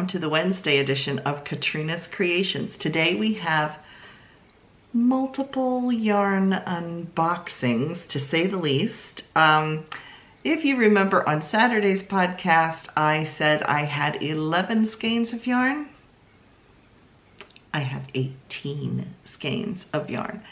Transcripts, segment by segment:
welcome to the Wednesday edition of Katrina's Creations. Today we have multiple yarn unboxings, to say the least. If you remember on Saturday's podcast, I said I had 11 skeins of yarn. I have 18 skeins of yarn.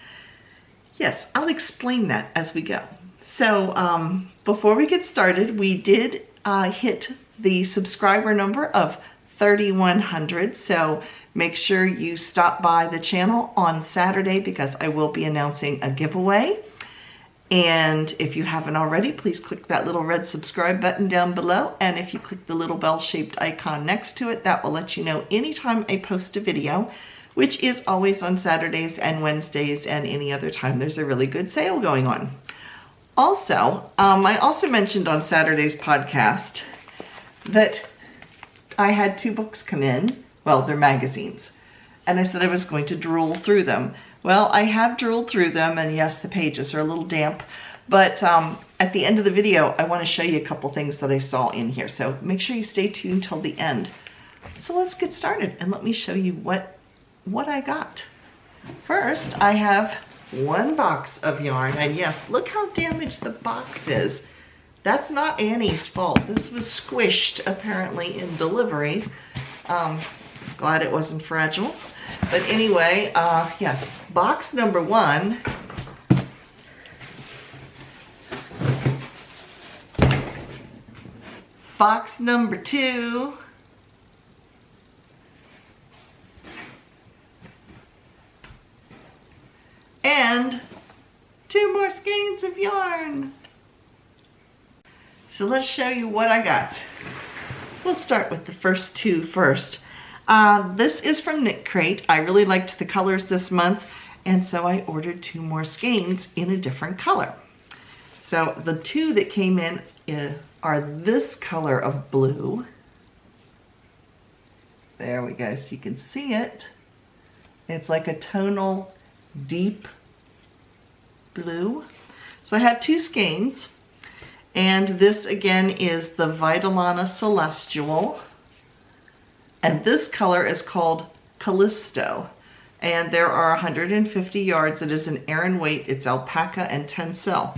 Yes, I'll explain that as we go. So before we get started, we did hit the subscriber number of 3,100. So make sure you stop by the channel on Saturday because I will be announcing a giveaway. And if you haven't already, please click that little red subscribe button down below. And if you click the little bell-shaped icon next to it, that will let you know anytime I post a video, which is always on Saturdays and Wednesdays and any other time there's a really good sale going on. Also, I also mentioned on Saturday's podcast that I had 2 books come in. Well, they're magazines. And I said I was going to drool through them. Well, I have drooled through them, and yes, the pages are a little damp. But at the end of the video, I want to show you a couple things that I saw in here. So make sure you stay tuned till the end. So let's get started, and let me show you what I got. First, I have 1 box of yarn, and yes, look how damaged the box is. That's not Annie's fault. This was squished apparently in delivery. Glad it wasn't fragile. But anyway, yes, box number 1. Box number 2. And 2 more skeins of yarn. So let's show you what I got. We'll start with the first 2 first. This is from Knit Crate. I really liked the colors this month, and so I ordered 2 more skeins in a different color. So the 2 that came in are this color of blue. There we go, so you can see it. It's like a tonal deep blue. So I have 2 skeins. And this again is the Vitalana Celestial. And this color is called Callisto. And there are 150 yards. It is an Aran weight. It's alpaca and tencel.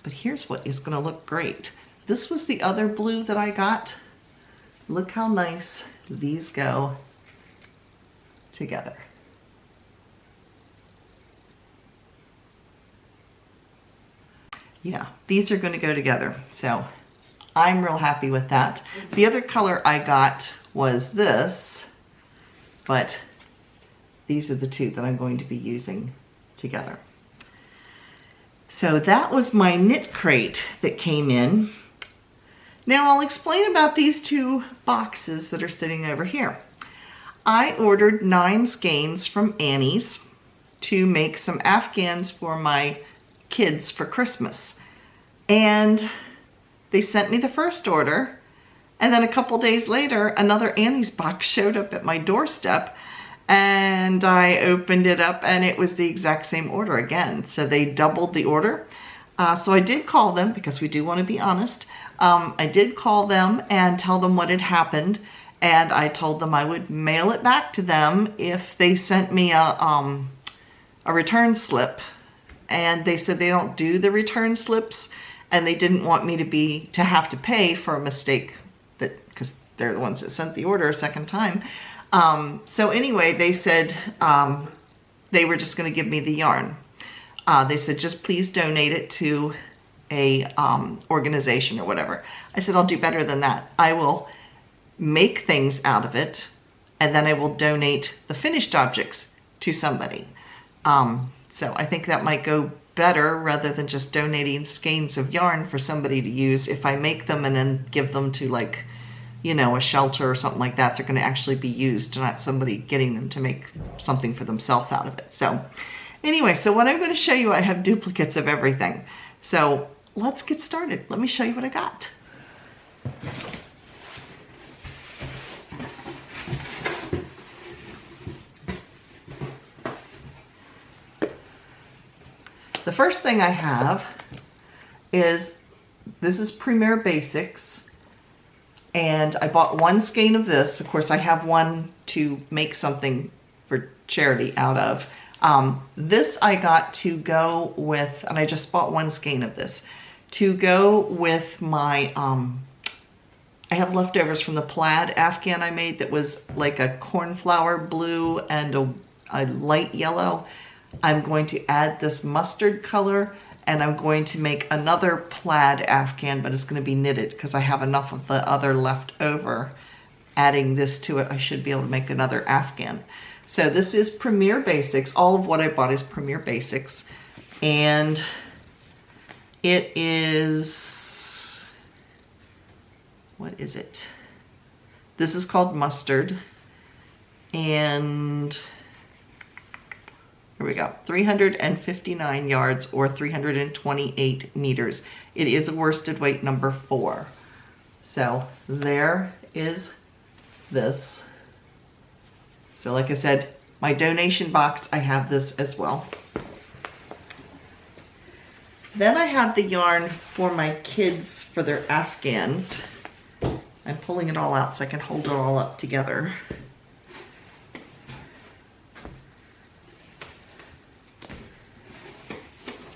But here's what is going to look great. This was the other blue that I got. Look how nice these go together. Yeah, these are going to go together, so I'm real happy with that. The other color I got was this, but these are the 2 that I'm going to be using together. So that was my Knit Crate that came in. Now I'll explain about these 2 boxes that are sitting over here. I ordered 9 skeins from Annie's to make some Afghans for my kids for Christmas, and they sent me the first order, and then a couple days later another Annie's box showed up at my doorstep, and I opened it up and it was the exact same order again. So they doubled the order. So I did call them because we do want to be honest. I did call them and tell them what had happened, and I told them I would mail it back to them if they sent me a return slip. And they said they don't do the return slips, and they didn't want me to have to pay for a mistake, because they're the ones that sent the order a second time. So anyway, they said they were just going to give me the yarn. They said, just please donate it to a organization or whatever. I said, I'll do better than that. I will make things out of it, and then I will donate the finished objects to somebody. So I think that might go better rather than just donating skeins of yarn for somebody to use. If I make them and then give them to, like, you know, a shelter or something like that, they're going to actually be used, not somebody getting them to make something for themselves out of it. So anyway, so what I'm going to show you, I have duplicates of everything. So let's get started. Let me show you what I got. The first thing I have is, this is Premier Basics And I bought one skein of this. Of course, I have one to make something for charity out of. This I got to go with, and I just bought one skein of this, to go with my, I have leftovers from the plaid Afghan I made that was like a cornflower blue and a light yellow. I'm going to add this mustard color, and I'm going to make another plaid Afghan, but it's going to be knitted because I have enough of the other left over. Adding this to it, I should be able to make another Afghan. So this is Premier Basics. All of what I bought is Premier Basics. And it is, what is it? This is called Mustard. And here we go, 359 yards or 328 meters. It is a worsted weight number 4. So there is this. So like I said, my donation box, I have this as well. Then I have the yarn for my kids for their Afghans. I'm pulling it all out so I can hold it all up together.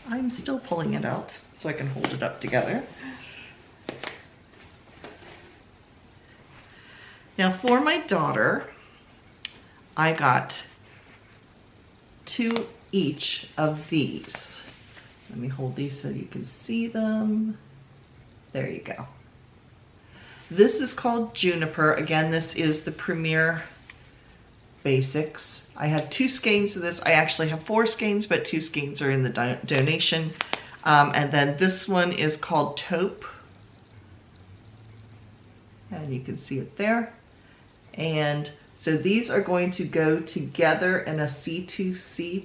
I'm still pulling it out so I can hold it up together. Now for my daughter, I got 2 each of these. Let me hold these so you can see them. There you go. This is called Juniper. Again, this is the Premier Basics. I have 2 skeins of this. I actually have 4 skeins, but 2 skeins are in the donation. And then this one is called Taupe. And you can see it there. And so these are going to go together in a C2C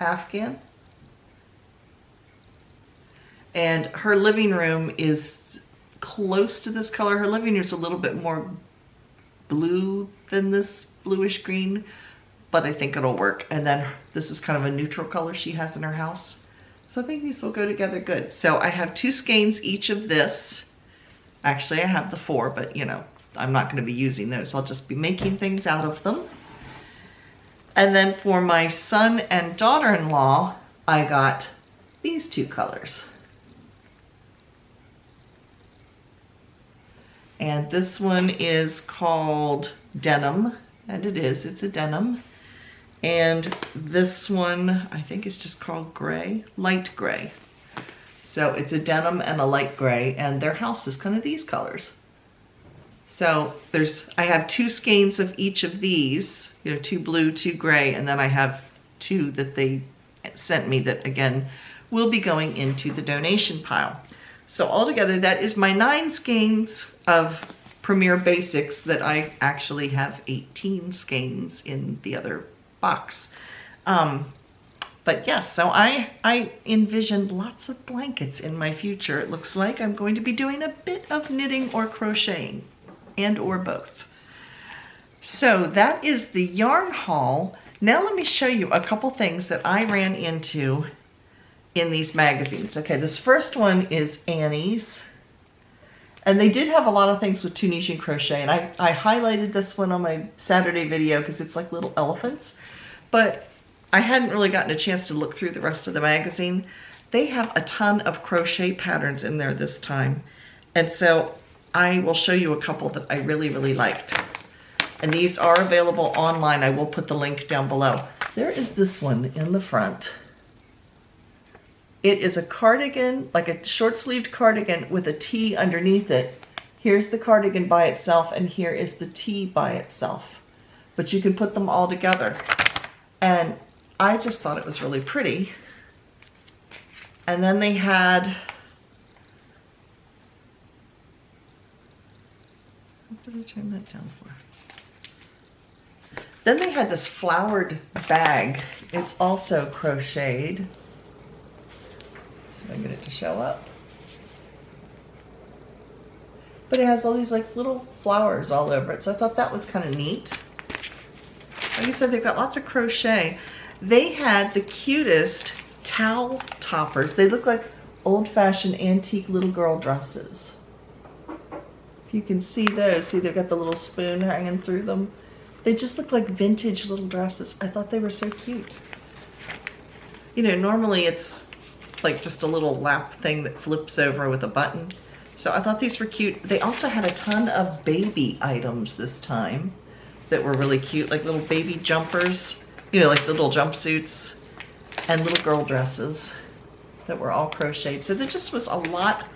Afghan. And her living room is close to this color. Her living room is a little bit more blue than this bluish green, but I think it'll work. And then this is kind of a neutral color she has in her house. So I think these will go together good. So I have 2 skeins each of this. Actually, I have the 4, but you know, I'm not going to be using those. I'll just be making things out of them. And then for my son and daughter-in-law, I got these 2 colors. And this one is called Denim, and it's a denim. And this one, I think it's just called gray, light gray. So it's a denim and a light gray, and their house is kind of these colors. So I have 2 skeins of each of these, you know, 2 blue, 2 gray, and then I have 2 that they sent me that again will be going into the donation pile. So altogether, that is my 9 skeins of Premier Basics that I actually have 18 skeins in the other box. But yes, so I envisioned lots of blankets in my future. It looks like I'm going to be doing a bit of knitting or crocheting, and or both. So that is the yarn haul. Now let me show you a couple things that I ran into in these magazines. Okay, this first one is Annie's. And they did have a lot of things with Tunisian crochet, and I highlighted this one on my Saturday video because it's like little elephants. But I hadn't really gotten a chance to look through the rest of the magazine. They have a ton of crochet patterns in there this time. And so I will show you a couple that I really, really liked. And these are available online. I will put the link down below. There is this one in the front. It is a cardigan, like a short-sleeved cardigan with a tee underneath it. Here's the cardigan by itself, and here is the tee by itself. But you can put them all together. And I just thought it was really pretty. And then they had, what did I turn that down for? Then they had this flowered bag. It's also crocheted. I get it to show up. But it has all these like little flowers all over it, so I thought that was kind of neat. Like I said, they've got lots of crochet. They had the cutest towel toppers. They look like old-fashioned antique little girl dresses. If you can see those. See, they've got the little spoon hanging through them. They just look like vintage little dresses. I thought they were so cute. You know, normally it's like just a little lap thing that flips over with a button. So I thought these were cute. They also had a ton of baby items this time that were really cute, like little baby jumpers, you know, like little jumpsuits and little girl dresses that were all crocheted. So there just was a lot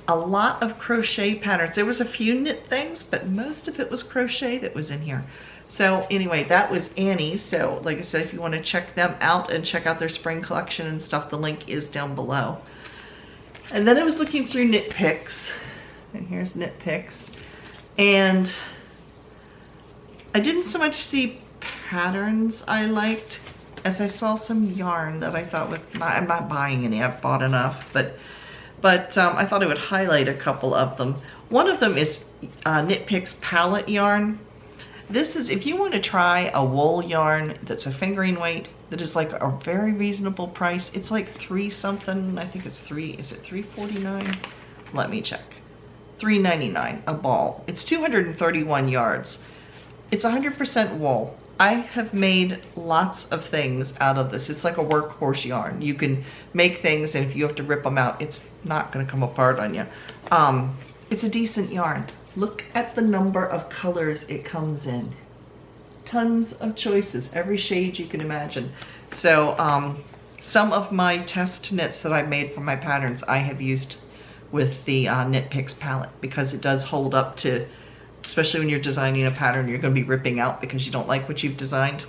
of crochet patterns. There was a few knit things, but most of it was crochet that was in here. So anyway, that was Annie's. So like I said, if you want to check them out and check out their spring collection and stuff, the link is down below. And then I was looking through Knit Picks, and here's Knit Picks, and I didn't so much see patterns I liked as I saw some yarn that I thought was I'm not buying any, I've bought enough, but I thought I would highlight a couple of them. One of them is Knit Picks palette yarn. This is, if you want to try a wool yarn that's a fingering weight, that is like a very reasonable price. It's like $3 something, I think it's is it $3.49? Let me check. $3.99 a ball. It's 231 yards. It's 100% wool. I have made lots of things out of this. It's like a workhorse yarn. You can make things, and if you have to rip them out, it's not gonna come apart on you. It's a decent yarn. Look at the number of colors it comes in. Tons of choices, every shade you can imagine. So some of my test knits that I made for my patterns I have used with the Knit Picks palette, because it does hold up to, especially when you're designing a pattern you're going to be ripping out because you don't like what you've designed.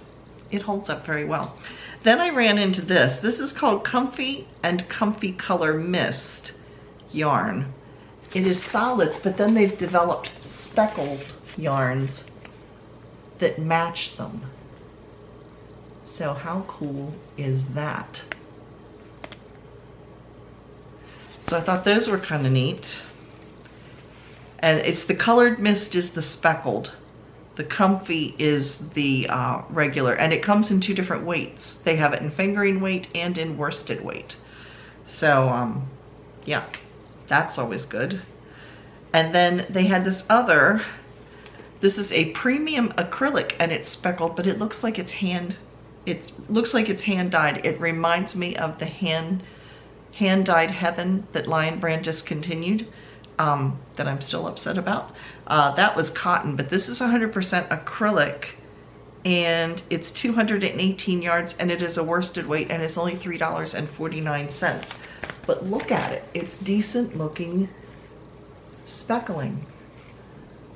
It holds up very well. Then I ran into this. This is called Comfy and Comfy Color Mist yarn. It is solids, but then they've developed speckled yarns that match them. So how cool is that? So I thought those were kind of neat. And it's the colored mist is the speckled. The comfy is the regular, and it comes in 2 different weights. They have it in fingering weight and in worsted weight. So yeah, that's always good. And then they had this other, this is a premium acrylic, and it's speckled, but it looks like it's hand dyed. It reminds me of the hand dyed Heaven that Lion Brand discontinued, that I'm still upset about. That was cotton, but this is 100% acrylic, and it's 218 yards, and it is a worsted weight, and it's only $3.49. But look at it, it's decent looking speckling.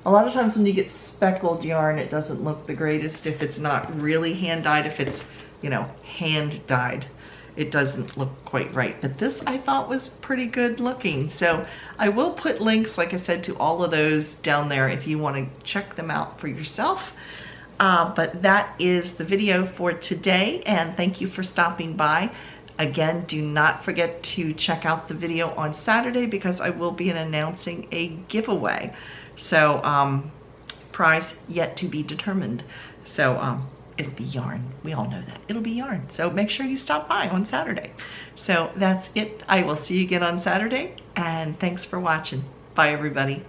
A lot of times when you get speckled yarn, it doesn't look the greatest if it's not really hand dyed. If it's, you know, hand dyed, it doesn't look quite right. But this I thought was pretty good looking. So I will put links, like I said, to all of those down there if you want to check them out for yourself. But that is the video for today, and thank you for stopping by. Again, do not forget to check out the video on Saturday, because I will be announcing a giveaway. So prize yet to be determined. So it'll be yarn. We all know that. It'll be yarn. So make sure you stop by on Saturday. So that's it. I will see you again on Saturday, and thanks for watching. Bye, everybody.